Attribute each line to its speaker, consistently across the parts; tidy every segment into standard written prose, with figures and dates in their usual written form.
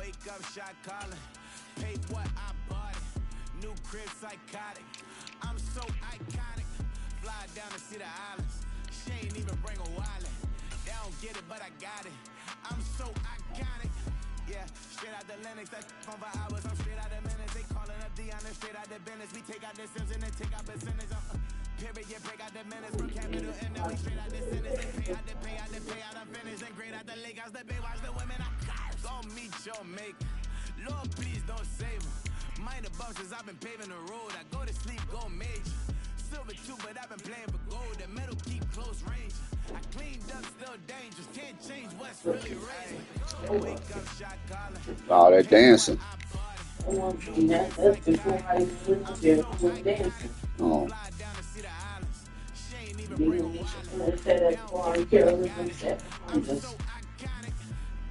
Speaker 1: Wake up, shot calling. Pay what I bought it. New crib psychotic. I'm so iconic. Fly down to see the islands. She ain't even bring a wallet. They don't get it, but I got it. I'm so iconic. Yeah, straight out the Linux. That's on for hours. I'm straight out the minutes. They calling up Dion and straight out the business. We take out the Sims and then take out percentage. Period, break out the minutes. Per capital and then we straight out the sentence. They pay out the pay out the pay out. I'm finished. And great out the lake house. The bay watch the women. I got it. Go meet your mate. Lord, please don't save them. Mind the bumps as I've been paving the road. I go to sleep, go major. Silver too, but I've been playing for gold. The metal keep close range. I cleaned up, still dangerous. Can't change what's really raining. Wake up, shot calling.
Speaker 2: Oh, they're dancing.
Speaker 3: That's before I even went up there for dancing.
Speaker 2: Oh.
Speaker 1: Fly down to see the islands. She ain't even
Speaker 3: You
Speaker 1: bring a
Speaker 3: know,
Speaker 1: wallet.
Speaker 3: they said that foreign carolers and set behind us.
Speaker 1: So iconic.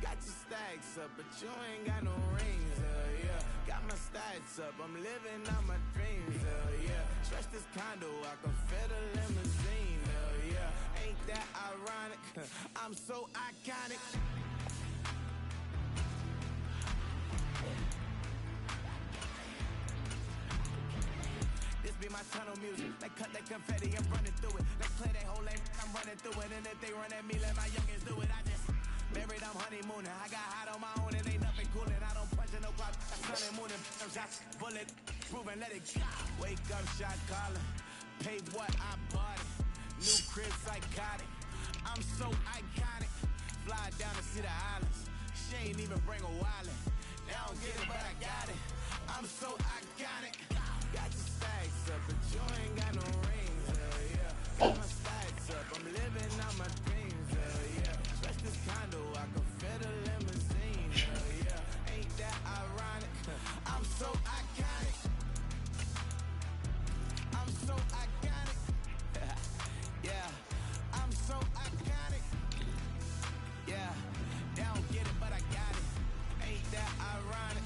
Speaker 1: Got your stacks up, but you ain't got no rings. Yeah. Got my stats up. I'm living out my dreams. Yeah. Stretch this condo, I can fit a limousine. Yeah. Ain't that ironic? I'm so iconic. This be my tunnel music. They cut that confetti, I'm running through it. They play that whole lane, I'm running through it. And if they run at me, let my youngins do it. I just married, I'm honeymooning. I got hot on my own and ain't nothing cooling. I don't punch in no clock. I'm sunning mooning. I'm shots, bullet, proven, let it go. Wake up, shot calling. Pay what I bought it. New crib psychotic. I'm so iconic. Fly down to see the islands. She ain't even bring a wallet. They don't get it, but I got it. I'm so iconic. Got your stacks up, but you ain't got no rings. Yeah. Got my stacks up, I'm living out my dreams. Yeah. Stretch this condo, I can fit a limousine. Yeah. Ain't that ironic? I'm so iconic. I'm so iconic. Yeah. I'm so iconic. Yeah. They don't get it, but I got it. Ain't that ironic?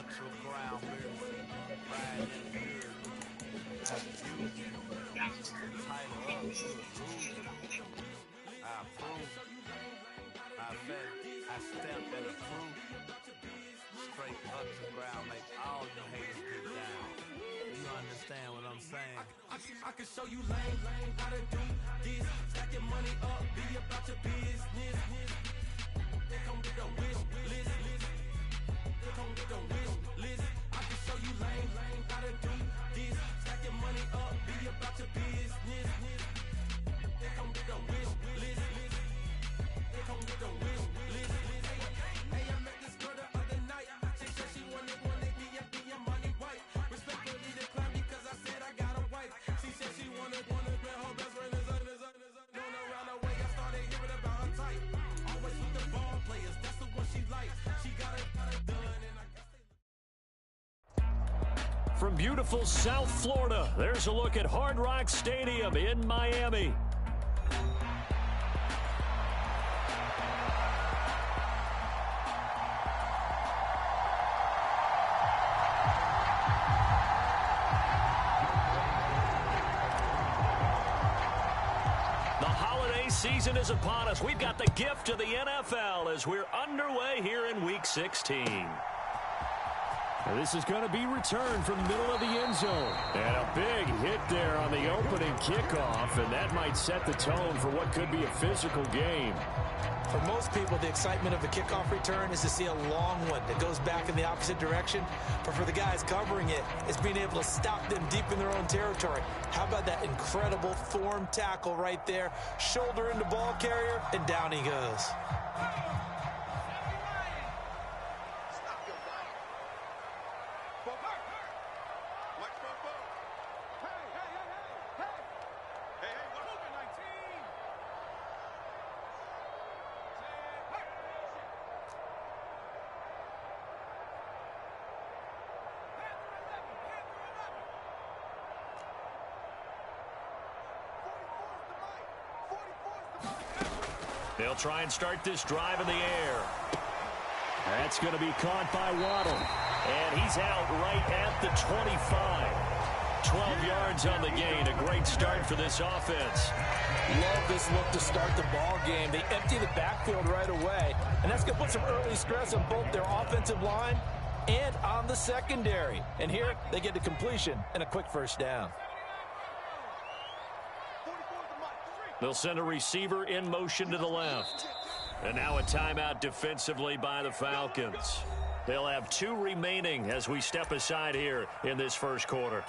Speaker 1: natural ground movement. Riding in the good. That's beautiful. Title up to a groove. I approve. I fed. I stepped and approve. Straight up to the ground. Make all your haters get down. You understand what I'm saying? I can show you lame, how to do this. Stack your money up, be about your business. They come get the wish list. They come get the wish list. I can show you lame, how to do this. Stack your money up, be about your business. They come get the wish list. They come get the wish list. Hey, I met this girl the other night. She said she wanted me and money white. Respectfully declined because I said I got a wife. She said she wanted man, her best friend is known around the way. I started hearing about her type. Always with the ball players, that's the one she likes. She got it done, and I guess they...
Speaker 2: From beautiful South Florida, there's a look at Hard Rock Stadium in Miami. Season is upon us. We've got the gift of the NFL as we're underway here in Week 16. This is going to be returned from the middle of the end zone. And a big hit there on the opening kickoff, and that might set the tone for what could be a physical game.
Speaker 4: For most people, the excitement of a kickoff return is to see a long one that goes back in the opposite direction. But for the guys covering it, it's being able to stop them deep in their own territory. How about that incredible form tackle right there? Shoulder into ball carrier, and down he goes.
Speaker 2: They'll try and start this drive in the air. That's going to be caught by Waddle. And he's out right at the 25. 12 yards on the gain. A great start for this offense.
Speaker 4: Love this look to start the ball game. They empty the backfield right away. And that's going to put some early stress on both their offensive line and on the secondary. And here they get to completion and a quick first down.
Speaker 2: They'll send a receiver in motion to the left. And now a timeout defensively by the Falcons. They'll have 2 remaining as we step aside here in this first quarter.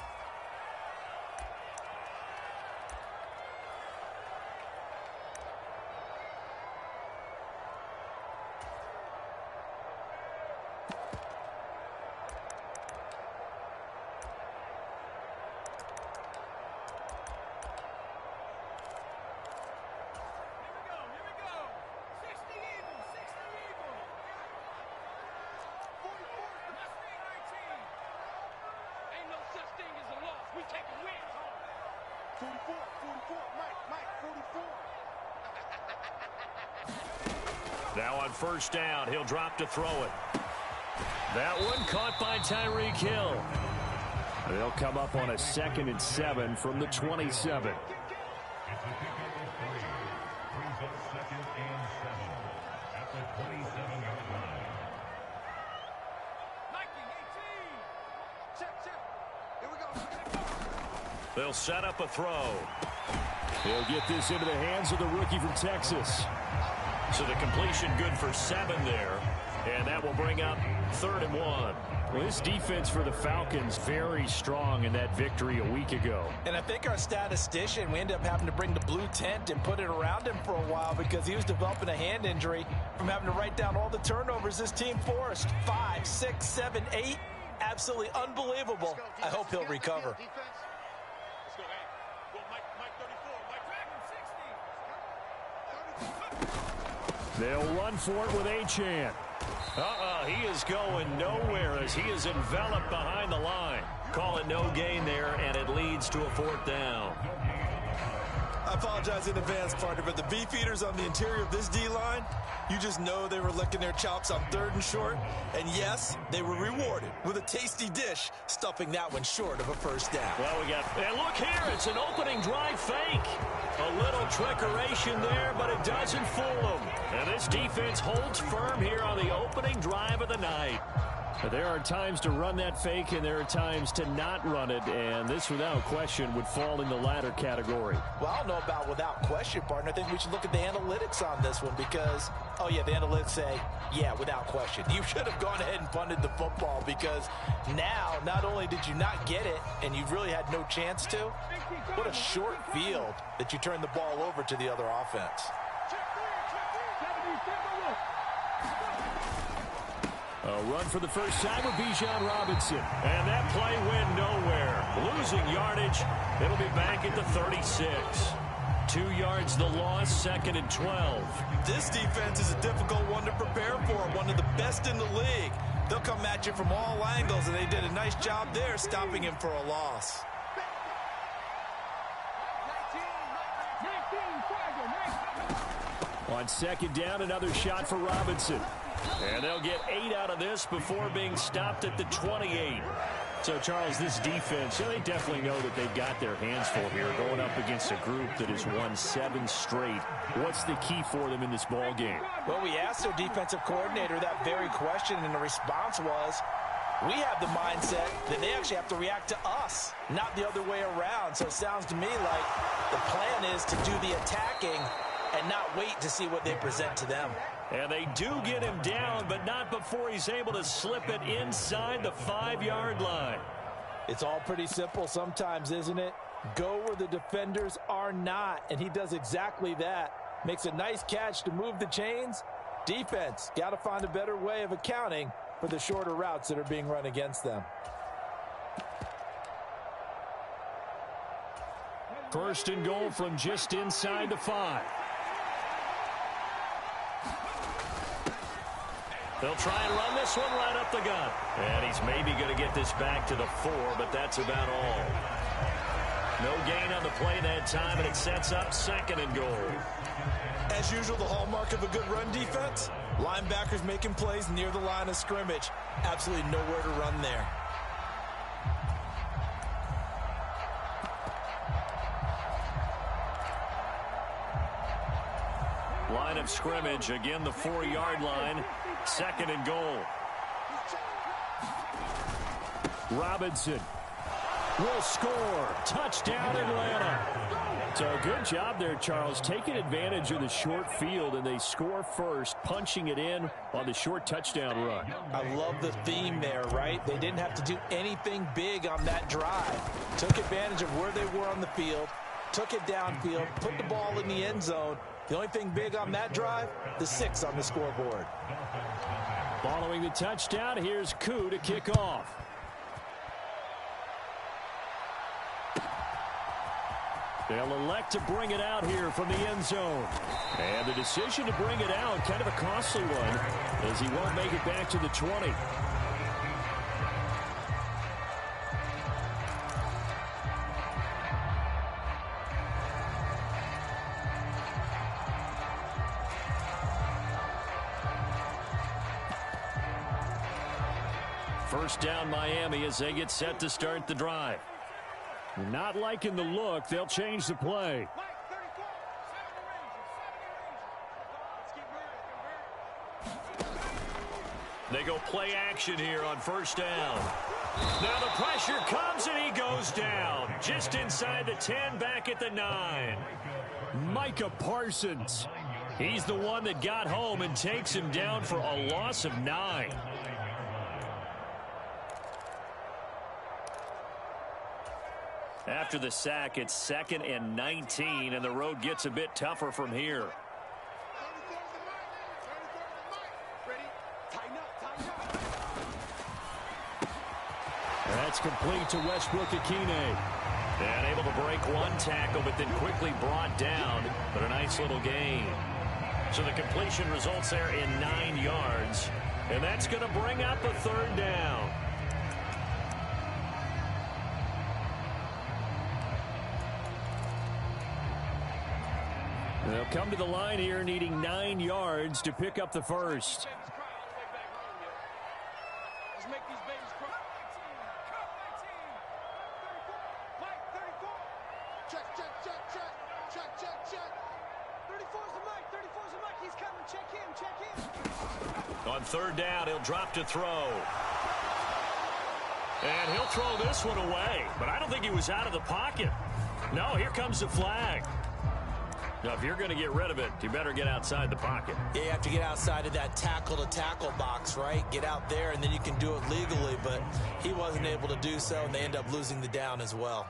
Speaker 2: Now on first down, he'll drop to throw it. That one caught by Tyreek Hill. They'll come up on a 2nd and 7 from the 27. They'll set up a throw. He'll get this into the hands of the rookie from Texas. So the completion good for 7 there. And that will bring up 3rd and 1. Well, this defense for the Falcons very strong in that victory a week ago.
Speaker 4: And I think our statistician, we ended up having to bring the blue tent and put it around him for a while because he was developing a hand injury from having to write down all the turnovers this team forced. 5, 6, 7, 8. Absolutely unbelievable. I hope he'll recover.
Speaker 2: They'll run for it with Achane. He is going nowhere as he is enveloped behind the line. Call it no gain there, and it leads to a 4th down.
Speaker 4: I apologize in advance, partner, but the beef eaters on the interior of this D-line, you just know they were licking their chops on 3rd and short. And yes, they were rewarded with a tasty dish, stuffing that one short of a first down.
Speaker 2: Well, and look here, it's an opening drive fake. A little trickeration there, but it doesn't fool them. And this defense holds firm here on the opening drive of the night. There are times to run that fake, and there are times to not run it, and this, without question, would fall in the latter category.
Speaker 4: Well, I don't know about without question, partner. I think we should look at the analytics on this one because, oh, yeah, the analytics say, yeah, without question. You should have gone ahead and punted the football because now not only did you not get it and you really had no chance to, what a short field that you turned the ball over to the other offense.
Speaker 2: A run for the first time with Bijan Robinson. And that play went nowhere. Losing yardage. It'll be back at the 36. 2 yards the loss, 2nd and 12.
Speaker 4: This defense is a difficult one to prepare for, one of the best in the league. They'll come at you from all angles, and they did a nice job there stopping him for a loss.
Speaker 2: On 2nd down, another shot for Robinson. And they'll get 8 out of this before being stopped at the 28. So, Charles, this defense, they definitely know that they've got their hands full here going up against a group that has won 7 straight. What's the key for them in this ball game?
Speaker 4: Well, we asked their defensive coordinator that very question, and the response was, we have the mindset that they actually have to react to us, not the other way around. So it sounds to me like the plan is to do the attacking and not wait to see what they present to them.
Speaker 2: And they do get him down, but not before he's able to slip it inside the 5-yard line.
Speaker 4: It's all pretty simple sometimes, isn't it? Go where the defenders are not, and he does exactly that. Makes a nice catch to move the chains. Defense, got to find a better way of accounting for the shorter routes that are being run against them.
Speaker 2: 1st and goal from just inside the 5. They'll try and run this one right up the gut. And he's maybe going to get this back to the 4, but that's about all. No gain on the play that time, and it sets up 2nd and goal.
Speaker 4: As usual, the hallmark of a good run defense, linebackers making plays near the line of scrimmage. Absolutely nowhere to run there.
Speaker 2: Line of scrimmage, again the 4-yard line. 2nd and goal. Robinson will score. Touchdown, Atlanta. So good job there, Charles, taking advantage of the short field, and they score first, punching it in on the short touchdown run.
Speaker 4: I love the theme there, right? They didn't have to do anything big on that drive. Took advantage of where they were on the field, took it downfield, put the ball in the end zone. The only thing big on that drive, the 6 on the scoreboard.
Speaker 2: Following the touchdown, here's Koo to kick off. They'll elect to bring it out here from the end zone. And the decision to bring it out, kind of a costly one, as he won't make it back to the 20. First down, Miami, as they get set to start the drive. Not liking the look. They'll change the play. They go play action here on 1st down. Now the pressure comes, and he goes down. Just inside the 10, back at the 9. Micah Parsons. He's the one that got home and takes him down for a loss of 9. After the sack, it's 2nd and 19, and the road gets a bit tougher from here. That's complete to Westbrook-Ikhine. And able to break one tackle, but then quickly brought down. But a nice little gain. So the completion results there in 9 yards. And that's going to bring up a 3rd down. They'll come to the line here needing 9 yards to pick up the first. On third down, he'll drop to throw. And he'll throw this one away. But I don't think he was out of the pocket. No, here comes the flag. Now, if you're going to get rid of it, you better get outside the pocket.
Speaker 4: Yeah, you have to get outside of that tackle-to-tackle box, right? Get out there, and then you can do it legally. But he wasn't able to do so, and they end up losing the down as well.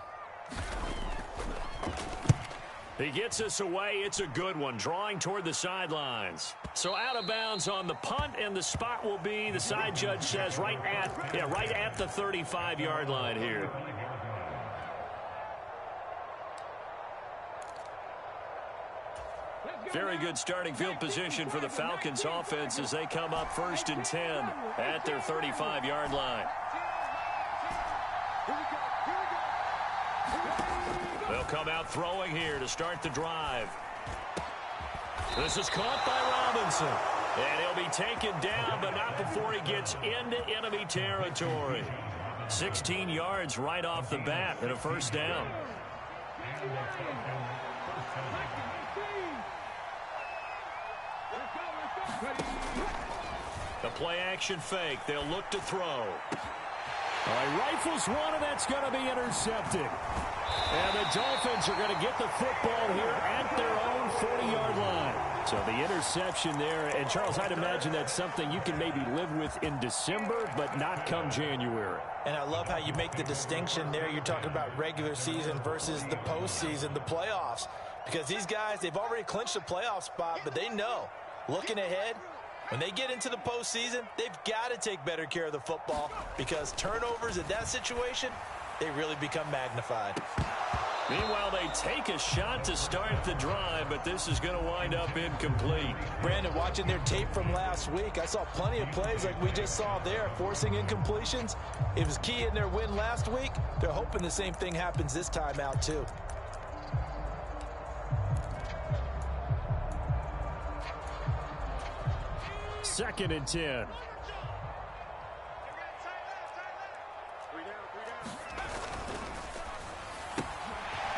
Speaker 2: He gets us away. It's a good one, drawing toward the sidelines. So out of bounds on the punt, and the spot will be, the side judge says, right at the 35-yard line here. Very good starting field position for the Falcons offense as they come up 1st and 10 at their 35-yard line. They'll come out throwing here to start the drive. This is caught by Robinson. And he'll be taken down, but not before he gets into enemy territory. 16 yards right off the bat and a first down. The play-action fake. They'll look to throw. All right, rifles one, and that's going to be intercepted. And the Dolphins are going to get the football here at their own 40-yard line. So the interception there, and Charles, I'd imagine that's something you can maybe live with in December, but not come January.
Speaker 4: And I love how you make the distinction there. You're talking about regular season versus the postseason, the playoffs. Because these guys, they've already clinched a playoff spot, but they know, looking ahead, when they get into the postseason, they've got to take better care of the football because turnovers in that situation, they really become magnified.
Speaker 2: Meanwhile, they take a shot to start the drive, but this is going to wind up incomplete.
Speaker 4: Brandon, watching their tape from last week, I saw plenty of plays like we just saw there, forcing incompletions. It was key in their win last week. They're hoping the same thing happens this time out, too.
Speaker 2: Second and 10.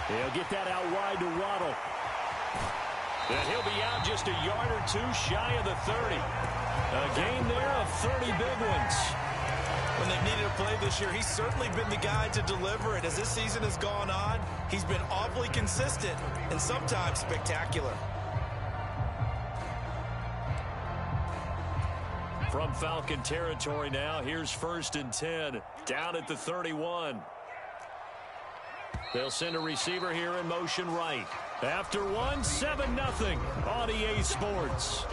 Speaker 2: He'll get that out wide to Waddle. And he'll be out just a yard or two shy of the 30. A gain there of 30 big ones.
Speaker 4: When they've needed a play this year, he's certainly been the guy to deliver it. As this season has gone on, he's been awfully consistent and sometimes spectacular.
Speaker 2: From Falcon territory now, here's 1st and 10, down at the 31. They'll send a receiver here in motion right. After one, 7-0 on EA Sports.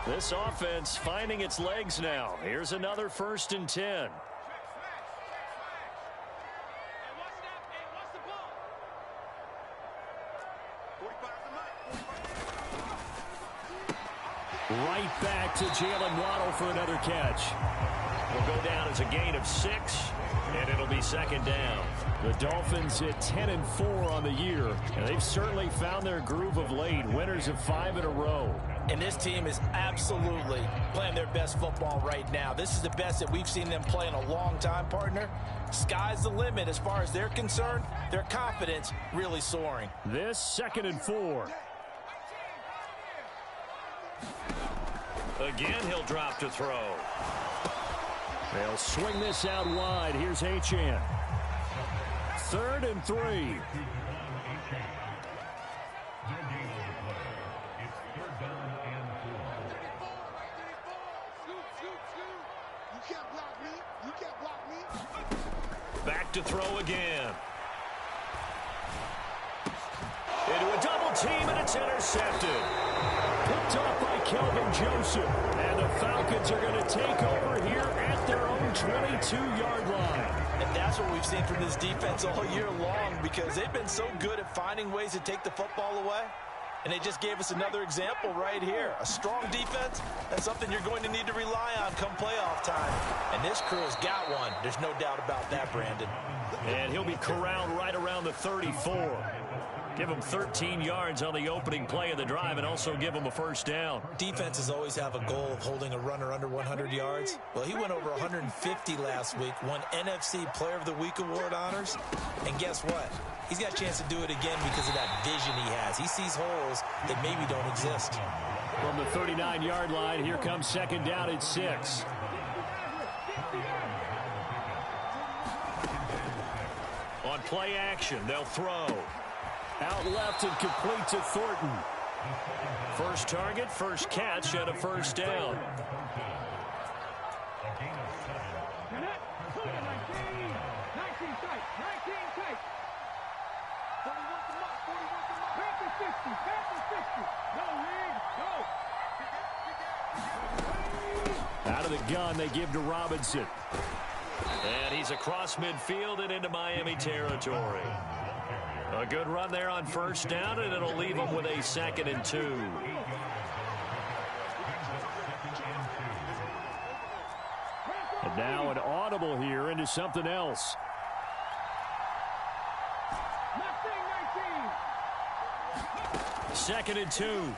Speaker 2: This offense finding its legs now. Here's another 1st and 10. Right back to Jalen Waddle for another catch. Will go down as a gain of 6, and it'll be 2nd down. The Dolphins at 10-4 on the year, and they've certainly found their groove of late. Winners of 5 in a row.
Speaker 4: And this team is absolutely playing their best football right now. This is the best that we've seen them play in a long time, partner. Sky's the limit as far as they're concerned. Their confidence really soaring.
Speaker 2: This 2nd and 4. Again, he'll drop to throw. They'll swing this out wide. Here's Achane. 3rd and 3. Back to throw again. Into a double team, and it's intercepted. Picked off by Kelvin Joseph. And the Falcons are going to take over here at their own 22-yard line.
Speaker 4: And that's what we've seen from this defense all year long because they've been so good at finding ways to take the football away. And they just gave us another example right here. A strong defense, that's something you're going to need to rely on come playoff time. And this crew has got one. There's no doubt about that, Brandon.
Speaker 2: And he'll be corralled right around the 34. Give him 13 yards on the opening play of the drive and also give him a first down.
Speaker 4: Defenses always have a goal of holding a runner under 100 yards. Well, he went over 150 last week, won NFC Player of the Week award honors. And guess what? He's got a chance to do it again because of that vision he has. He sees holes that maybe don't exist.
Speaker 2: From the 39-yard line, here comes second down at 6. On play action, they'll throw. Out left and complete to Thornton. First target, first catch, and a first down. Out of the gun, they give to Robinson. And he's across midfield and into Miami territory. A good run there on first down, and it'll leave him with a 2nd and 2. And now an audible here into something else. Second and 2.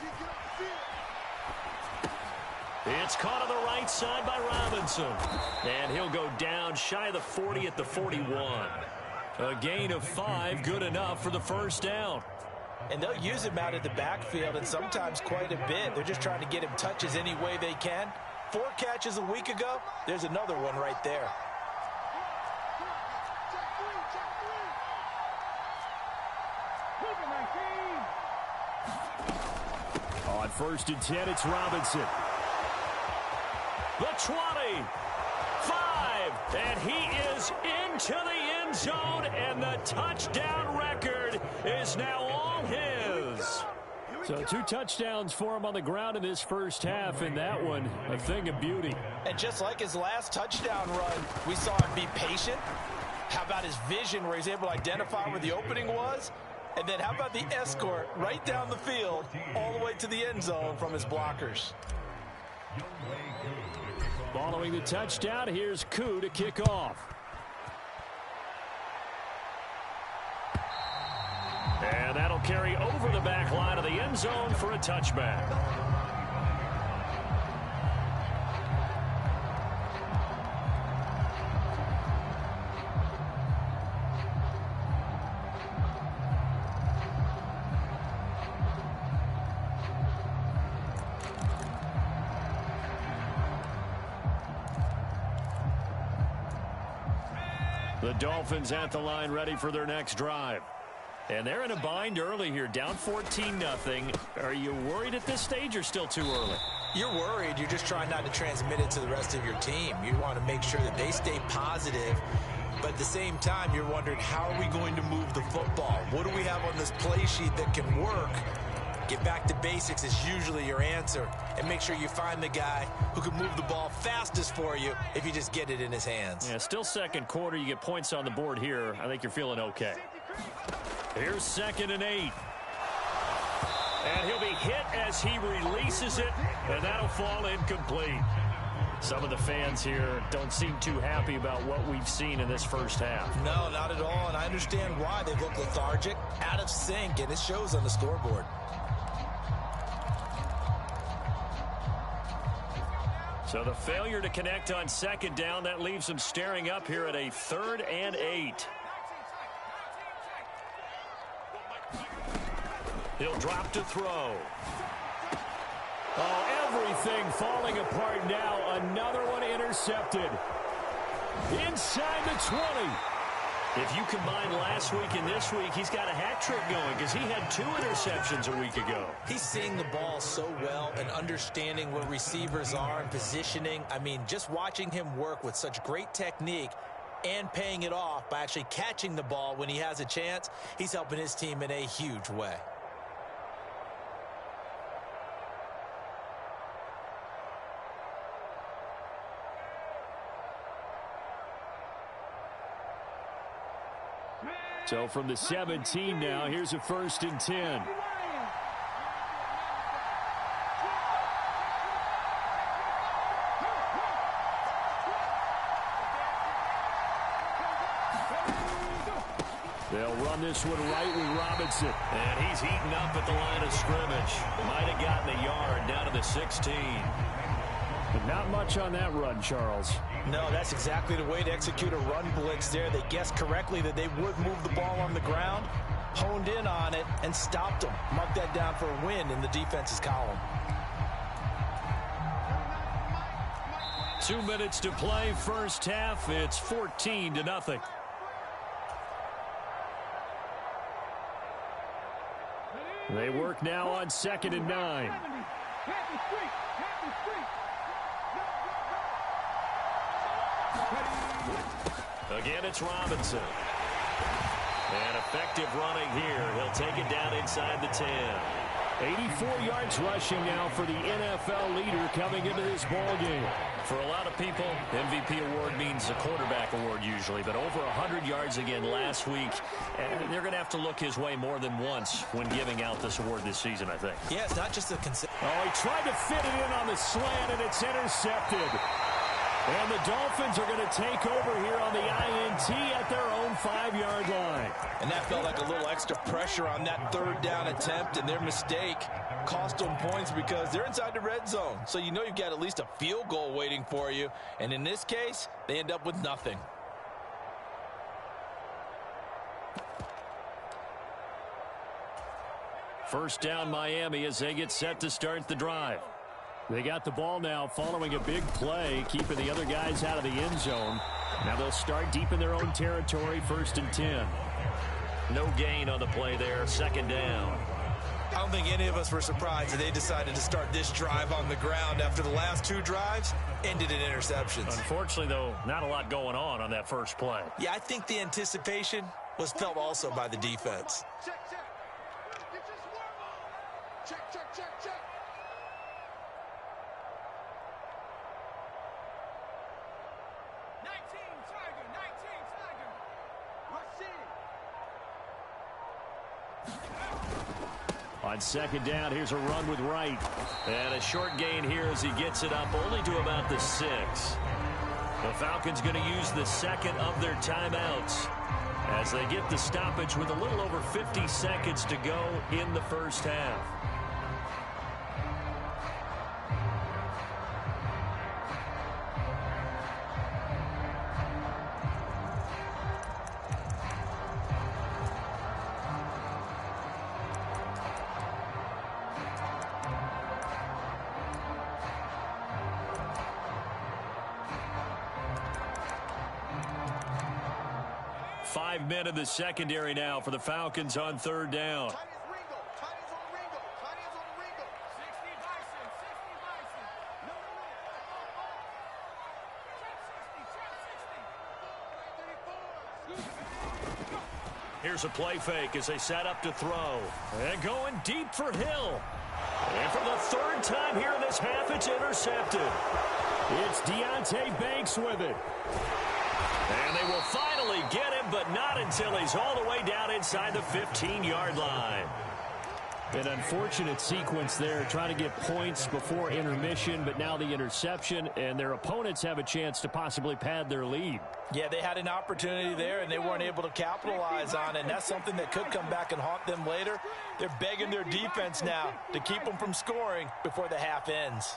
Speaker 2: It's caught on the right side by Robinson. And he'll go down shy of the 40 at the 41. A gain of 5, good enough for the first down.
Speaker 4: And they'll use him out of the backfield, and sometimes quite a bit. They're just trying to get him touches any way they can. 4 catches a week ago. There's another one right there.
Speaker 2: On first and 10, it's Robinson. The 20. 5. And he is into the end zone, and the touchdown record is now all his. So 2 touchdowns for him on the ground in this first half, and that one a thing of beauty.
Speaker 4: And just like his last touchdown run, we saw him be patient. How about his vision where he's able to identify where the opening was? And then how about the escort right down the field all the way to the end zone from his blockers?
Speaker 2: Following the touchdown, here's Koo to kick off. And that'll carry over the back line of the end zone for a touchback. The Dolphins at the line ready for their next drive. And they're in a bind early here, down 14-0. Are you worried at this stage or still too early?
Speaker 4: You're worried. You're just trying not to transmit it to the rest of your team. You want to make sure that they stay positive. But at the same time, you're wondering, how are we going to move the football? What do we have on this play sheet that can work? Get back to basics is usually your answer. And make sure you find the guy who can move the ball fastest for you if you just get it in his hands.
Speaker 2: Yeah, still second quarter. You get points on the board here. I think you're feeling okay. Here's 2nd and 8. And he'll be hit as he releases it, and that'll fall incomplete. Some of the fans here don't seem too happy about what we've seen in this first half.
Speaker 4: No, not at all, and I understand why. They look lethargic, out of sync, and it shows on the scoreboard.
Speaker 2: So the failure to connect on 2nd down, that leaves them staring up here at a 3rd and 8. He'll drop to throw. Oh, everything falling apart now. Another one intercepted. Inside the 20. If you combine last week and this week, he's got a hat trick going because he had 2 interceptions a week ago.
Speaker 4: He's seeing the ball so well and understanding where receivers are and positioning. I mean, just watching him work with such great technique and paying it off by actually catching the ball when he has a chance, he's helping his team in a huge way.
Speaker 2: So from the 17 now, here's a 1st and 10. They'll run this one right with Robinson.
Speaker 5: And he's heating up at the line of scrimmage. Might have gotten a yard down to the 16.
Speaker 2: But not much on that run, Charles.
Speaker 4: No, that's exactly the way to execute a run blitz there. They guessed correctly that they would move the ball on the ground, honed in on it, and stopped them. Mark that down for a win in the defense's column.
Speaker 2: 2 minutes to play, first half. It's 14-0. They work now on 2nd and 9.
Speaker 5: Again, it's Robinson. And effective running here. He'll take it down inside the 10.
Speaker 2: 84 yards rushing now for the NFL leader coming into this ball game.
Speaker 5: For a lot of people, MVP award means a quarterback award usually, but over 100 yards again last week. And they're going to have to look his way more than once when giving out this award this season, I think.
Speaker 4: Yeah, it's not just a
Speaker 2: Oh, he tried to fit it in on the slant, and it's intercepted. And the Dolphins are going to take over here on the INT at their own 5-yard line.
Speaker 4: And that felt like a little extra pressure on that third down attempt, and their mistake cost them points because they're inside the red zone. So you know you've got at least a field goal waiting for you. And in this case, they end up with nothing.
Speaker 2: First down Miami as they get set to start the drive. They got the ball now following a big play, keeping the other guys out of the end zone. Now they'll start deep in their own territory, 1st and 10.
Speaker 5: No gain on the play there, 2nd down.
Speaker 4: I don't think any of us were surprised that they decided to start this drive on the ground after the last 2 drives ended in interceptions.
Speaker 5: Unfortunately, though, not a lot going on that first play.
Speaker 4: Yeah, I think the anticipation was felt also by the defense.
Speaker 6: Check, check. Get your swarm on. Check, check, check, check.
Speaker 2: On 2nd down, here's a run with Wright.
Speaker 5: And a short gain here as he gets it up only to about the 6. The Falcons going to use the 2nd of their timeouts as they get the stoppage with a little over 50 seconds to go in the first half.
Speaker 2: Five men in the secondary now for the Falcons on 3rd down.
Speaker 5: Here's a play fake as they set up to throw.
Speaker 2: And going deep for Hill.
Speaker 5: And for the 3rd time here in this half, it's intercepted.
Speaker 2: It's Deontay Banks with it.
Speaker 5: And they will finally get him, but not until he's all the way down inside the 15-yard line.
Speaker 2: An unfortunate sequence there, trying to get points before intermission, but now the interception, and their opponents have a chance to possibly pad their lead.
Speaker 4: Yeah, they had an opportunity there, and they weren't able to capitalize on it, and that's something that could come back and haunt them later. They're begging their defense now to keep them from scoring before the half ends.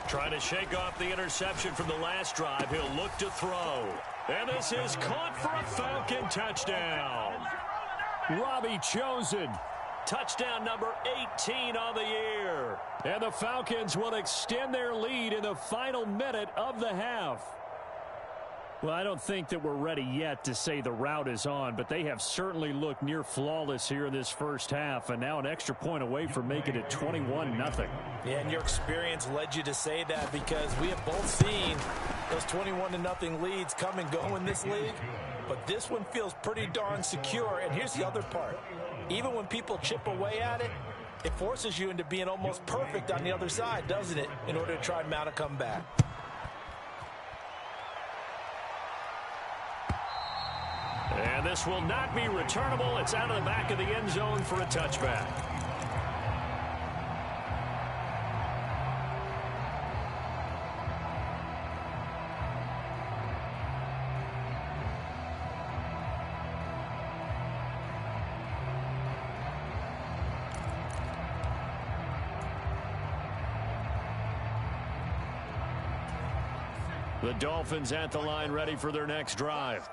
Speaker 5: Trying to shake off the interception from the last drive. He'll look to throw. And this is caught for a Falcon touchdown.
Speaker 2: Robbie Chosen.
Speaker 5: Touchdown number 18 on the year.
Speaker 2: And the Falcons will extend their lead in the final minute of the half. Well, I don't think that we're ready yet to say the route is on, but they have certainly looked near flawless here in this first half, and now an extra point away from making it 21-0.
Speaker 4: Yeah, and your experience led you to say that because we have both seen those 21-0 leads come and go in this league, but this one feels pretty darn secure, and here's the other part. Even when people chip away at it, it forces you into being almost perfect on the other side, doesn't it, in order to try and mount a comeback.
Speaker 5: And this will not be returnable. It's out of the back of the end zone for a touchback.
Speaker 2: The Dolphins at the line ready for their next drive.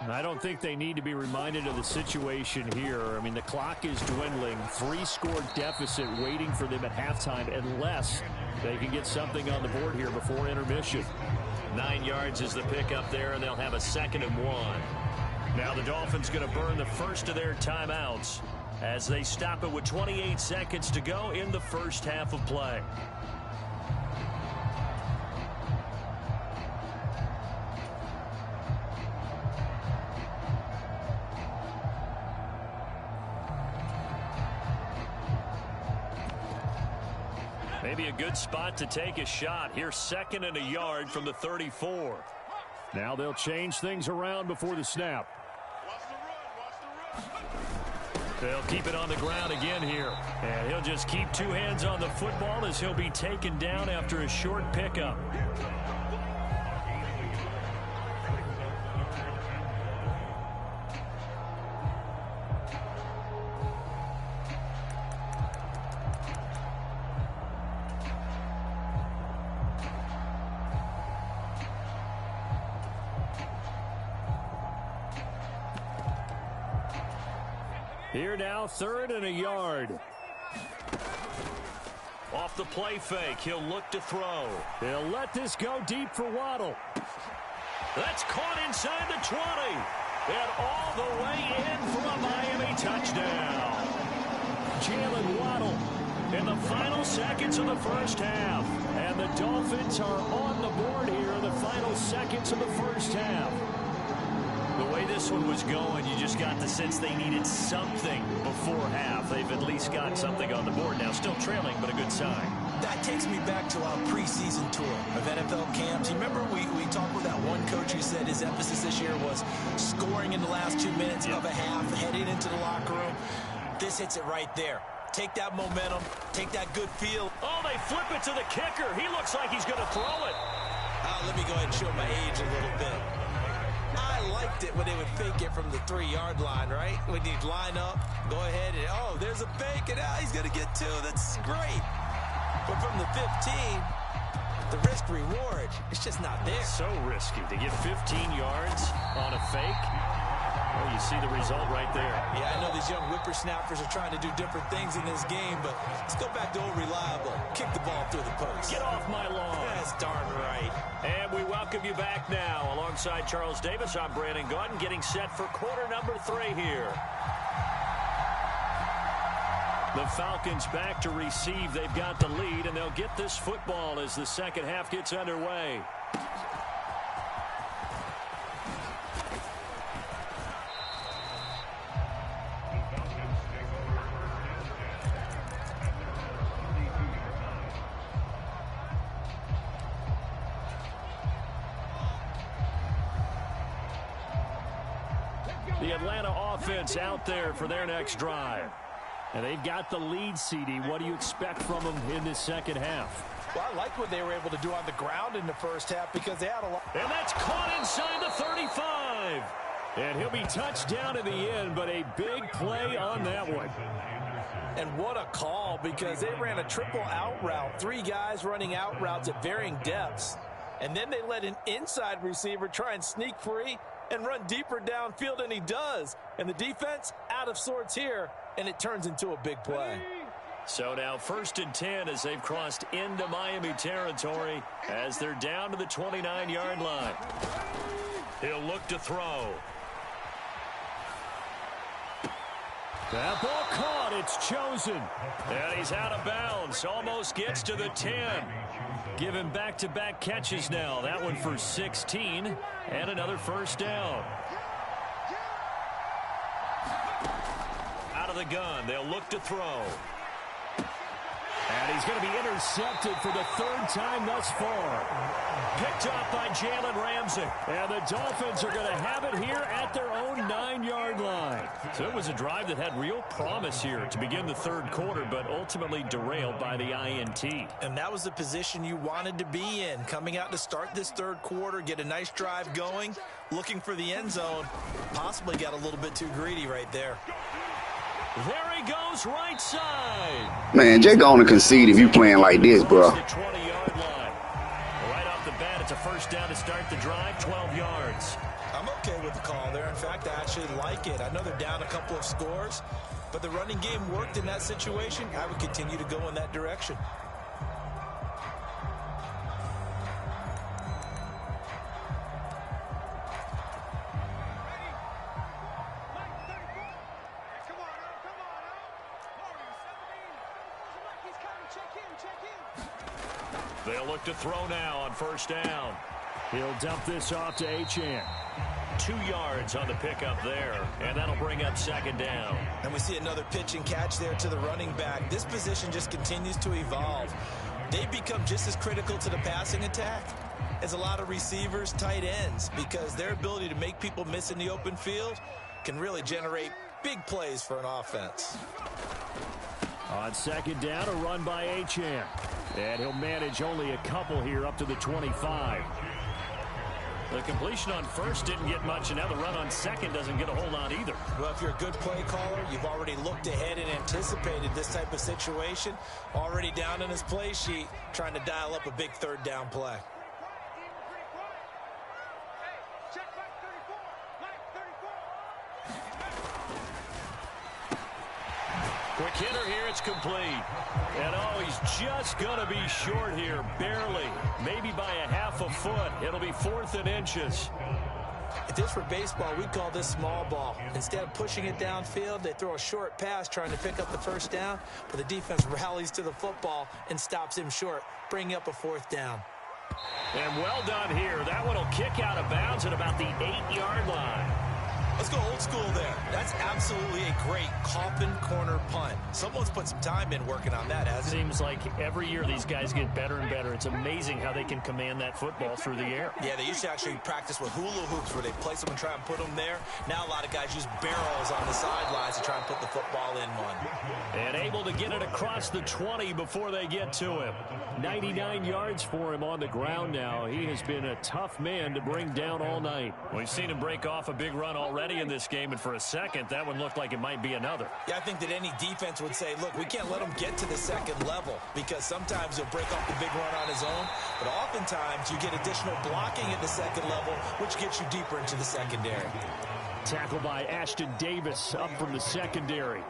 Speaker 2: I don't think they need to be reminded of the situation here. I mean, the clock is dwindling. 3-score deficit waiting for them at halftime unless they can get something on the board here before intermission.
Speaker 5: 9 yards is the pickup there, and they'll have a 2nd and 1. Now the Dolphins going to burn the first of their timeouts as they stop it with 28 seconds to go in the first half of play. Maybe a good spot to take a shot. Here's 2nd and a yard from the 34.
Speaker 2: Now they'll change things around before the snap.
Speaker 5: They'll keep it on the ground again here. And he'll just keep 2 hands on the football as he'll be taken down after a short pickup.
Speaker 2: Here now, 3rd and a yard.
Speaker 5: Off the play fake, he'll look to throw.
Speaker 2: They'll let this go deep for Waddle.
Speaker 5: That's caught inside the 20. And all the way in for a Miami touchdown.
Speaker 2: Jalen Waddle in the final seconds of the first half. And the Dolphins are on the board here in the final seconds of the first half.
Speaker 5: The way this one was going, you just got the sense they needed something before half. They've at least got something on the board now. Still trailing, but a good sign.
Speaker 4: That takes me back to our preseason tour of NFL camps. You remember we talked with that one coach who said his emphasis this year was scoring in the last 2 minutes of a half, heading into the locker room. This hits it right there. Take that momentum, take that good feel.
Speaker 5: Oh, they flip it to the kicker. He looks like he's going to throw it.
Speaker 4: Let me go ahead and show my age a little bit. I liked it when they would fake it from the 3-yard line, right? When you'd line up, go ahead and, oh, there's a fake, and he's going to get 2. That's great. But from the 15, the risk-reward, it's just not there.
Speaker 5: So risky to get 15 yards on a fake. Well, you see the result right there.
Speaker 4: Yeah, I know these young whippersnappers are trying to do different things in this game, but let's go back to old reliable. Kick the ball through the post.
Speaker 5: Get off my lawn.
Speaker 4: That's darn right.
Speaker 5: And we welcome you back now. Alongside Charles Davis, I'm Brandon Gaudin, getting set for quarter number 3 here. The Falcons back to receive. They've got the lead, and they'll get this football as the second half gets underway. The Atlanta offense out there for their next drive.
Speaker 2: And they've got the lead, CD. What do you expect from them in this second half?
Speaker 4: Well, I like what they were able to do on the ground in the first half because they had a lot.
Speaker 5: And that's caught inside the 35.
Speaker 2: And he'll be touched down in the end, but a big play on that one.
Speaker 4: And what a call, because they ran a triple out route. 3 guys running out routes at varying depths. And then they let an inside receiver try and sneak free and run deeper downfield, and he does. And the defense out of sorts here, and it turns into a big play.
Speaker 5: So now 1st and 10 as they've crossed into Miami territory as they're down to the 29-yard line. He'll look to throw.
Speaker 2: That ball caught. It's chosen.
Speaker 5: And he's out of bounds. Almost gets to the 10. Give him back-to-back catches now. That one for 16 and another first down. Out of the gun. They'll look to throw.
Speaker 2: And he's going to be intercepted for the 3rd time thus far.
Speaker 5: Picked up by Jalen Ramsey.
Speaker 2: And the Dolphins are going to have it here at their own 9-yard line.
Speaker 5: So it was a drive that had real promise here to begin the 3rd quarter, but ultimately derailed by the INT.
Speaker 4: And that was the position you wanted to be in. Coming out to start this 3rd quarter, get a nice drive going, looking for the end zone. Possibly got a little bit too greedy right there.
Speaker 5: There he goes, right side.
Speaker 7: Man, Jay going to concede if you playing like this, bro.
Speaker 5: The 20-yard line. Right off the bat, it's a first down. It's
Speaker 4: scores. But the running game worked in that situation. I would continue to go in that direction.
Speaker 2: They'll look to throw now on first down. He'll dump this off to Achane. 2 yards on the pickup there, and that'll bring up second down.
Speaker 4: And we see another pitch and catch there to the running back. This position just continues to evolve. They become just as critical to the passing attack as a lot of receivers, tight ends, because their ability to make people miss in the open field can really generate big plays for an offense.
Speaker 2: On second down, a run by Achane. And he'll manage only a couple here up to the 25.
Speaker 5: The completion on first didn't get much, and now the run on second doesn't get a whole lot either.
Speaker 4: Well, if you're a good play caller, you've already looked ahead and anticipated this type of situation. Already down in his play sheet, trying to dial up a big third down play.
Speaker 5: Quick hitter here, it's complete. And oh, he's just going to be short here, barely. Maybe by a half a foot. It'll be 4th and inches.
Speaker 4: If this were baseball, we'd call this small ball. Instead of pushing it downfield, they throw a short pass trying to pick up the first down, but the defense rallies to the football and stops him short, bringing up a 4th down.
Speaker 5: And well done here. That one will kick out of bounds at about the 8-yard line.
Speaker 4: Let's go old school there. That's absolutely a great coffin corner punt. Someone's put some time in working on that, hasn't it?
Speaker 5: Seems like every year these guys get better and better. It's amazing how they can command that football through the air.
Speaker 4: Yeah, they used to actually practice with hula hoops where they place them and try and put them there. Now a lot of guys use barrels on the sidelines to try and put the football in one.
Speaker 5: And able to get it across the 20 before they get to him.
Speaker 2: 99 yards for him on the ground now. He has been a tough man to bring down all night.
Speaker 5: We've seen him break off a big run already in this game, and for a second, that one looked like it might be another.
Speaker 4: Yeah, I think that any defense would say, look, we can't let him get to the second level, because sometimes he'll break off the big run on his own, but oftentimes you get additional blocking at the second level, which gets you deeper into the secondary.
Speaker 2: Tackle by Ashton Davis up from the secondary.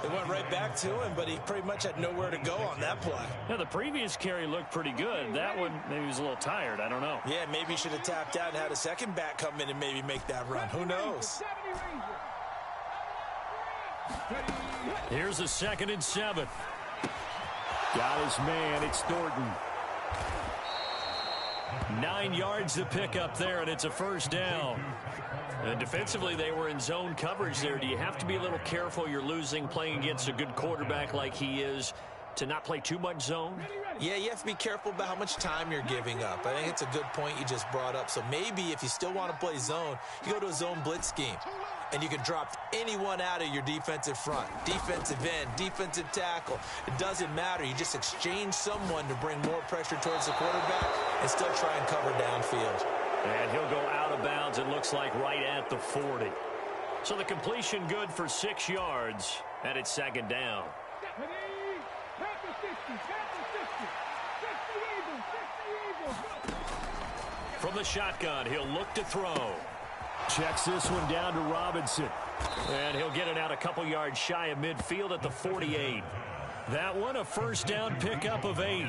Speaker 4: It went right back to him, but he pretty much had nowhere to go on that play.
Speaker 5: Now, the previous carry looked pretty good. That one, maybe he was a little tired. I don't know.
Speaker 4: Yeah, maybe he should have tapped out and had a second back come in and maybe make that run. Who knows?
Speaker 5: Here's a 2nd and 7.
Speaker 2: Got his man. It's Thornton.
Speaker 5: 9 yards to pick up there, and it's a first down. And defensively, they were in zone coverage there. Do you have to be a little careful? You're losing playing against a good quarterback like he is to not play too much zone?
Speaker 4: Yeah, you have to be careful about how much time you're giving up. I think it's a good point you just brought up. So maybe if you still want to play zone, you go to a zone blitz scheme. And you can drop anyone out of your defensive front. Defensive end, defensive tackle. It doesn't matter. You just exchange someone to bring more pressure towards the quarterback and still try and cover downfield.
Speaker 5: And he'll go out of bounds, it looks like, right at the 40. So the completion good for 6 yards, and it's 2nd down. From the shotgun, he'll look to throw.
Speaker 2: Checks this one down to Robinson.
Speaker 5: And he'll get it out a couple yards shy of midfield at the 48. That one a first down pickup of 8.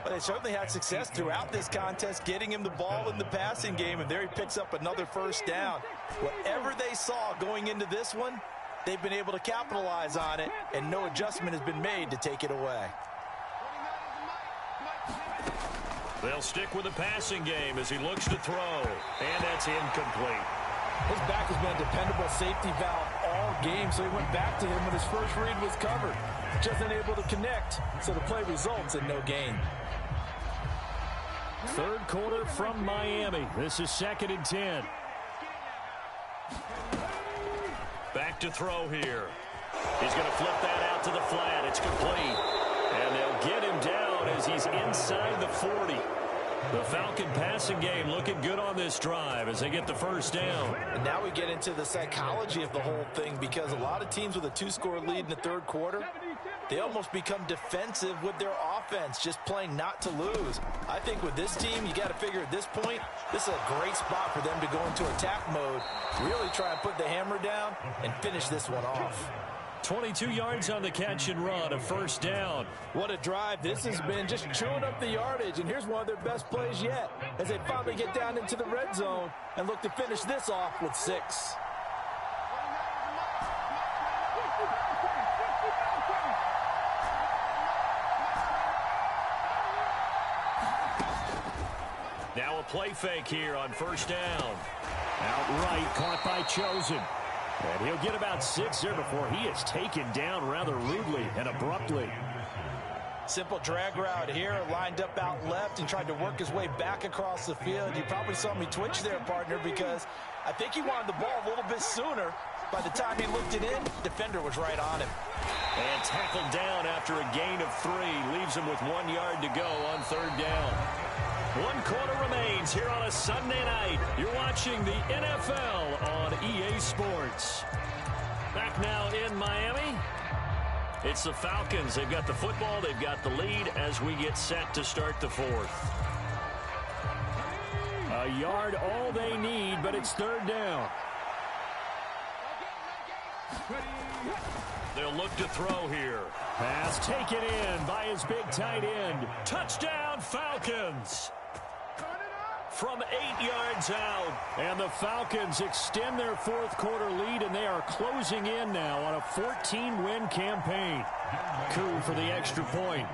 Speaker 4: Well, they certainly had success throughout this contest, getting him the ball in the passing game, and there he picks up another first down. Whatever they saw going into this one, they've been able to capitalize on it, and no adjustment has been made to take it away.
Speaker 5: They'll stick with the passing game as he looks to throw, and that's incomplete.
Speaker 7: His back has been a dependable safety valve all game, so he went back to him when his first read was covered. Just unable to connect, so the play results in no gain.
Speaker 2: Third quarter from Miami. This is 2nd and 10.
Speaker 5: Back to throw here. He's going to flip that out to the flat. It's complete. And they'll get him down as he's inside the 40. The Falcon passing game looking good on this drive as they get the first down.
Speaker 4: And now we get into the psychology of the whole thing, because a lot of teams with a 2-score lead in the third quarter
Speaker 7: they almost become defensive with their offense, just playing not to lose. I think with this team, you got to figure at this point, this is a great spot for them to go into attack mode, really try and put the hammer down and finish this one off.
Speaker 2: 22 yards on the catch and run, a first down.
Speaker 7: What a drive. This has been just chewing up the yardage, and here's one of their best plays yet as they finally get down into the red zone and look to finish this off with 6.
Speaker 2: Now a play fake here on first down. Outright caught by Chosen. And he'll get about 6 there before he is taken down rather rudely and abruptly.
Speaker 7: Simple drag route here, lined up out left and tried to work his way back across the field. You probably saw me twitch there, partner, because I think he wanted the ball a little bit sooner. By the time he looked it in, defender was right on him.
Speaker 2: And tackled down after a gain of 3. Leaves him with 1 yard to go on third down. 1 quarter remains here on a Sunday night. You're watching the NFL on EA Sports. Back now in Miami. It's the Falcons. They've got the football. They've got the lead as we get set to start the 4th. A yard all they need, but it's third down. They'll look to throw here. Pass taken in by his big tight end. Touchdown, Falcons! From 8 yards out. And the Falcons extend their 4th quarter lead, and they are closing in now on a 14-win campaign. Coup for the extra point.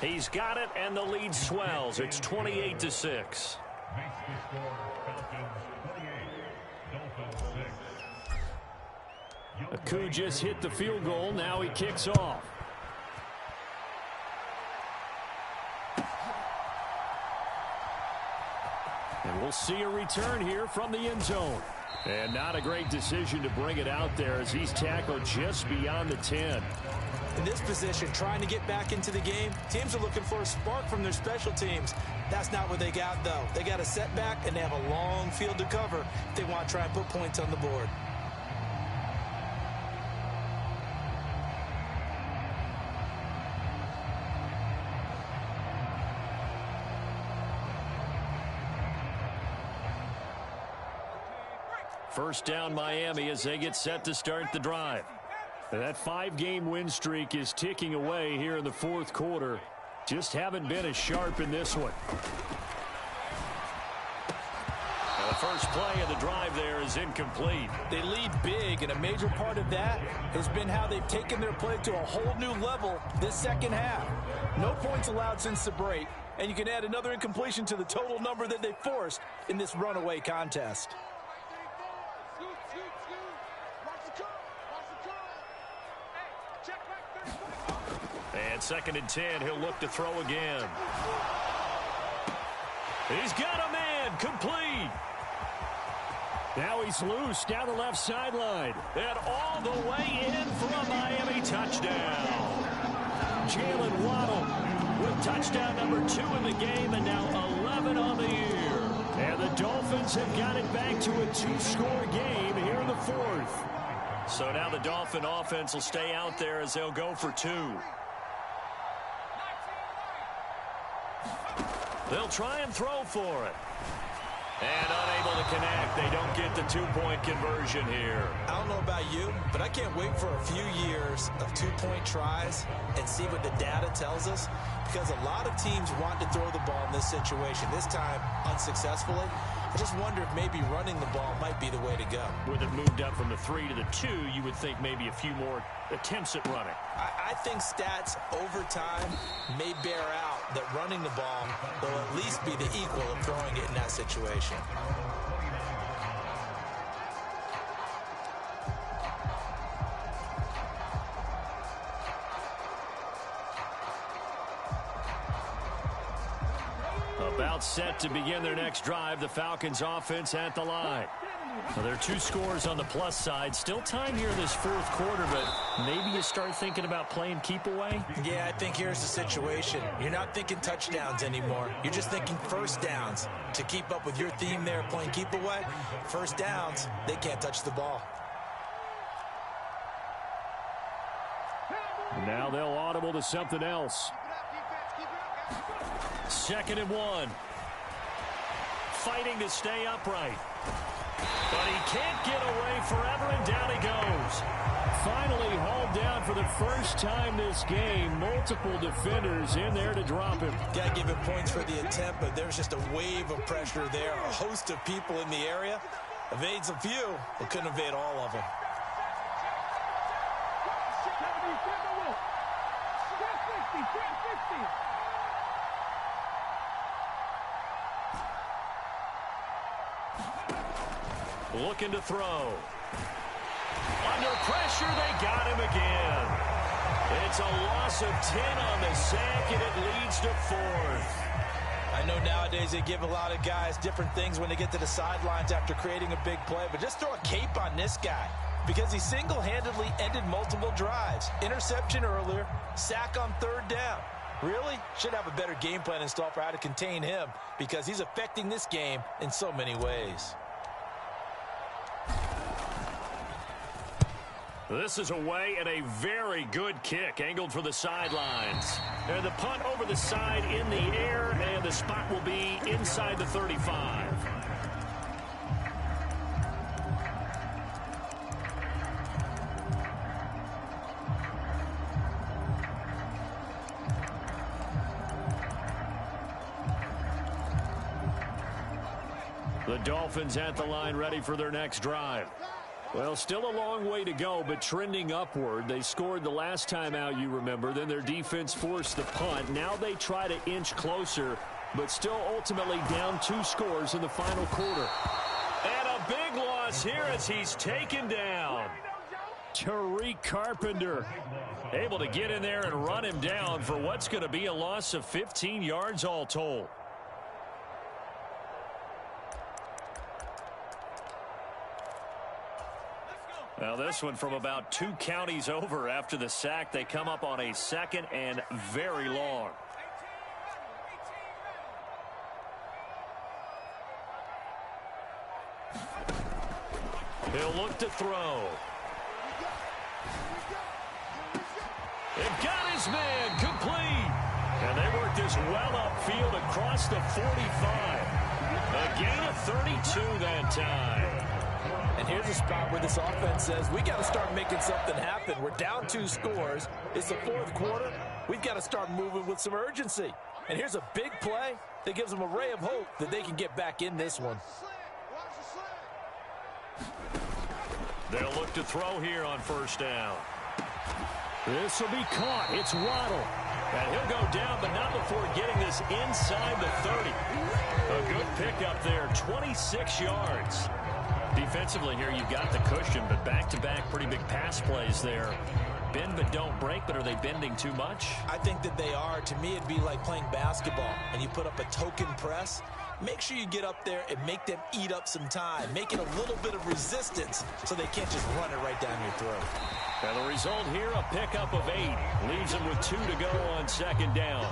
Speaker 2: He's got it, and the lead swells. It's 28-6. Coup just hit the field goal. Now he kicks off. And we'll see a return here from the end zone. And not a great decision to bring it out there as he's tackled just beyond the 10.
Speaker 4: In this position, trying to get back into the game, teams are looking for a spark from their special teams. That's not what they got, though. They got a setback, and they have a long field to cover if they want to try and put points on the board.
Speaker 2: First down Miami as they get set to start the drive. That 5-game win streak is ticking away here in the 4th quarter. Just haven't been as sharp in this one. Now the first play of the drive there is incomplete.
Speaker 7: They lead big, and a major part of that has been how they've taken their play to a whole new level this second half. No points allowed since the break, and you can add another incompletion to the total number that they forced in this runaway contest.
Speaker 2: And 2nd and 10, he'll look to throw again. He's got a man, complete. Now he's loose down the left sideline. And all the way in for a Miami touchdown. Jalen Waddle with touchdown number 2 in the game, and now 11 on the year. And the Dolphins have got it back to a 2-score game here in the 4th. So now the Dolphin offense will stay out there as they'll go for 2. They'll try and throw for it. And unable to connect. They don't get the 2-point conversion here.
Speaker 4: I don't know about you, but I can't wait for a few years of 2-point tries and see what the data tells us, because a lot of teams want to throw the ball in this situation, this time unsuccessfully. I just wonder if maybe running the ball might be the way to go.
Speaker 2: With it moved up from the 3 to the 2, you would think maybe a few more attempts at running.
Speaker 4: I think stats over time may bear out that running the ball will at least be the equal of throwing it in that situation.
Speaker 2: About set to begin their next drive, the Falcons offense at the line. Well, there are 2 scores on the plus side. Still time here in this fourth quarter, but maybe you start thinking about playing keep away?
Speaker 4: Yeah, I think here's the situation. You're not thinking touchdowns anymore. You're just thinking first downs. To keep up with your theme there, playing keep away, first downs, they can't touch the ball.
Speaker 2: Now they'll audible to something else. 2nd and 1. Fighting to stay upright. But he can't get away forever, and down he goes. Finally hauled down for the first time this game. Multiple defenders in there to drop him.
Speaker 4: Got to give him points for the attempt, but there's just a wave of pressure there. A host of people in the area. Evades a few, but couldn't evade all of them.
Speaker 2: Looking to throw. Under pressure, they got him again. It's a loss of 10 on the sack, and it leads to 4th.
Speaker 4: I know nowadays they give a lot of guys different things when they get to the sidelines after creating a big play, but just throw a cape on this guy because he single-handedly ended multiple drives. Interception earlier, sack on 3rd down. Really? Should have a better game plan installed for how to contain him because he's affecting this game in so many ways.
Speaker 2: This is away and a very good kick angled for the sidelines. And the punt over the side in the air, and the spot will be inside the 35. The Dolphins at the line ready for their next drive. Well, still a long way to go, but trending upward. They scored the last time out, you remember. Then their defense forced the punt. Now they try to inch closer, but still ultimately down 2 scores in the final quarter. And a big loss here as he's taken down. Tariq Carpenter able to get in there and run him down for what's going to be a loss of 15 yards all told. Now this one from about 2 counties over after the sack. They come up on a 2nd and very long. He'll look to throw. They've got his man complete. And they work this well upfield across the 45. A gain of 32 that time.
Speaker 7: And here's a spot where this offense says, we got to start making something happen. We're down 2 scores. It's the 4th quarter. We've got to start moving with some urgency. And here's a big play that gives them a ray of hope that they can get back in this one.
Speaker 2: They'll look to throw here on 1st down. This will be caught. It's Waddle. And he'll go down, but not before getting this inside the 30. A good pickup there, 26 yards. Defensively here, you've got the cushion, but back-to-back pretty big pass plays there. Bend but don't break, but are they bending too much?
Speaker 4: I think that they are. To me, it'd be like playing basketball, and you put up a token press. Make sure you get up there and make them eat up some time. Make it a little bit of resistance so they can't just run it right down your throat.
Speaker 2: And the result here, a pickup of 8. Leaves them with 2 to go on 2nd down.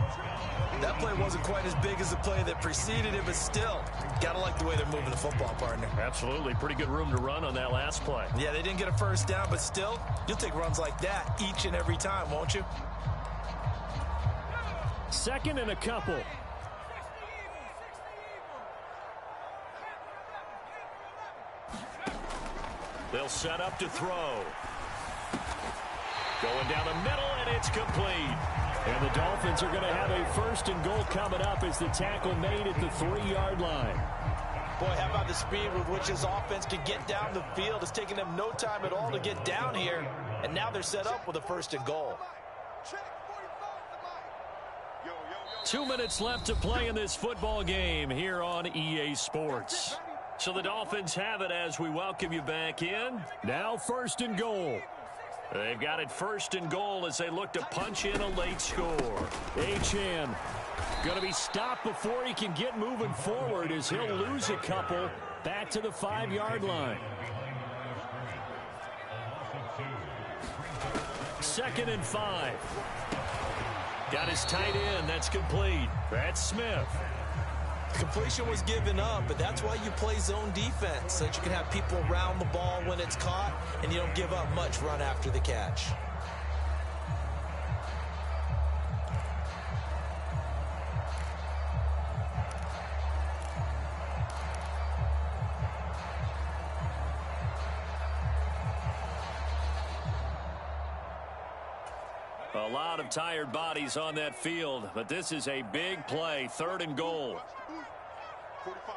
Speaker 4: That play wasn't quite as big as the play that preceded it, but still, got to like the way they're moving the football, partner.
Speaker 2: Absolutely. Pretty good room to run on that last play.
Speaker 4: Yeah, they didn't get a 1st down, but still, you'll take runs like that each and every time, won't you?
Speaker 2: 2nd and a couple. They'll set up to throw. Going down the middle, and it's complete. And the Dolphins are going to have a 1st and goal coming up as the tackle made at the 3-yard line.
Speaker 4: Boy, how about the speed with which this offense can get down the field? It's taken them no time at all to get down here, and now they're set up with a 1st and goal.
Speaker 2: 2 minutes left to play in this football game here on EA Sports. So the Dolphins have it as we welcome you back in. Now 1st and goal. They've got it 1st and goal as they look to punch in a late score. Achane going to be stopped before he can get moving forward as he'll lose a couple back to the 5-yard line. 2nd and 5. Got his tight end. That's complete. That's Smith.
Speaker 4: Completion was given up, but that's why you play zone defense, so that you can have people around the ball when it's caught, and you don't give up much run after the catch.
Speaker 2: A lot of tired bodies on that field, but this is a big play. 3rd and goal.
Speaker 6: 45.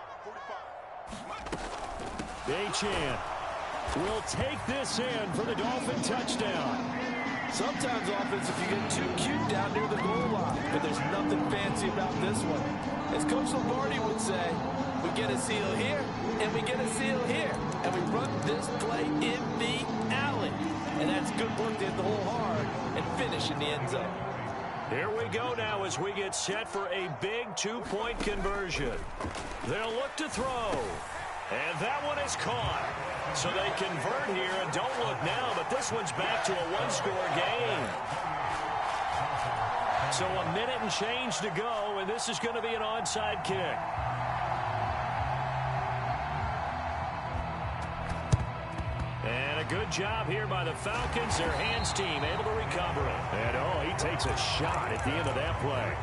Speaker 2: Achane will take this in for the Dolphin touchdown.
Speaker 7: Sometimes offense, if you get too cute down near the goal line, but there's nothing fancy about this one. As Coach Lombardi would say, we get a seal here, and we get a seal here, and we run this play in the alley. And that's good work to hit the hole hard and finish in the end zone.
Speaker 2: Here we go now as we get set for a big 2-point conversion. They'll look to throw. And that one is caught. So they convert here and don't look now, but this one's back to a 1-score game. So a minute and change to go, and this is going to be an onside kick. And a good job here by the Falcons. Their hands team able to recover it. And, he takes a shot at the end of that play.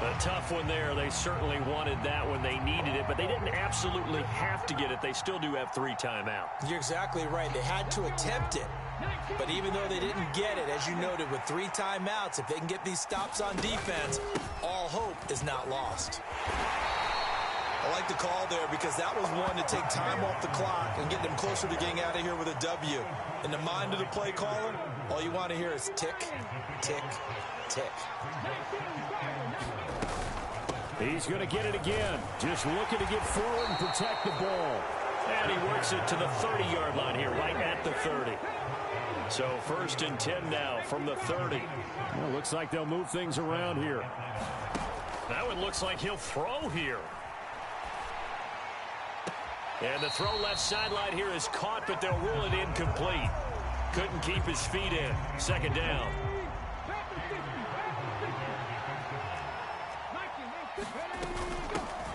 Speaker 2: A tough one there. They certainly wanted that when they needed it, but they didn't absolutely have to get it. They still do have 3 timeouts.
Speaker 4: You're exactly right. They had to attempt it. But even though they didn't get it, as you noted, with 3 timeouts, if they can get these stops on defense, all hope is not lost. I like the call there because that was one to take time off the clock and get them closer to getting out of here with a W. In the mind of the play caller, all you want to hear is tick, tick, tick.
Speaker 2: He's going to get it again. Just looking to get forward and protect the ball. And he works it to the 30-yard line here, right at the 30. So 1st and 10 now from the 30. Well, looks like they'll move things around here. Now it looks like he'll throw here. And the throw left sideline here is caught, but they'll rule it incomplete. Couldn't keep his feet in. 2nd down.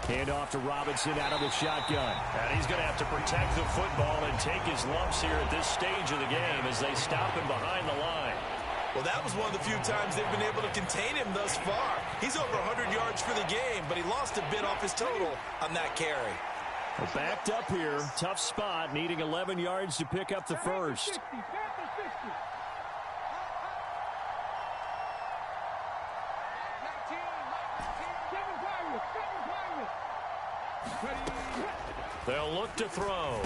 Speaker 2: Hand off to Robinson out of the shotgun. And he's going to have to protect the football and take his lumps here at this stage of the game as they stop him behind the line.
Speaker 4: Well, that was one of the few times they've been able to contain him thus far. He's over 100 yards for the game, but he lost a bit off his total on that carry.
Speaker 2: Well, backed up here. Tough spot, needing 11 yards to pick up the first. They'll look to throw.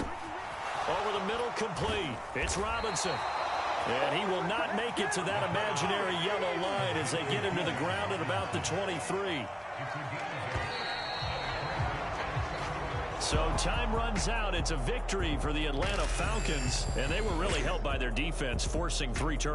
Speaker 2: Over the middle, complete. It's Robinson. And he will not make it to that imaginary yellow line as they get him to the ground at about the 23. So time runs out. It's a victory for the Atlanta Falcons, and they were really helped by their defense, forcing 3 turnovers.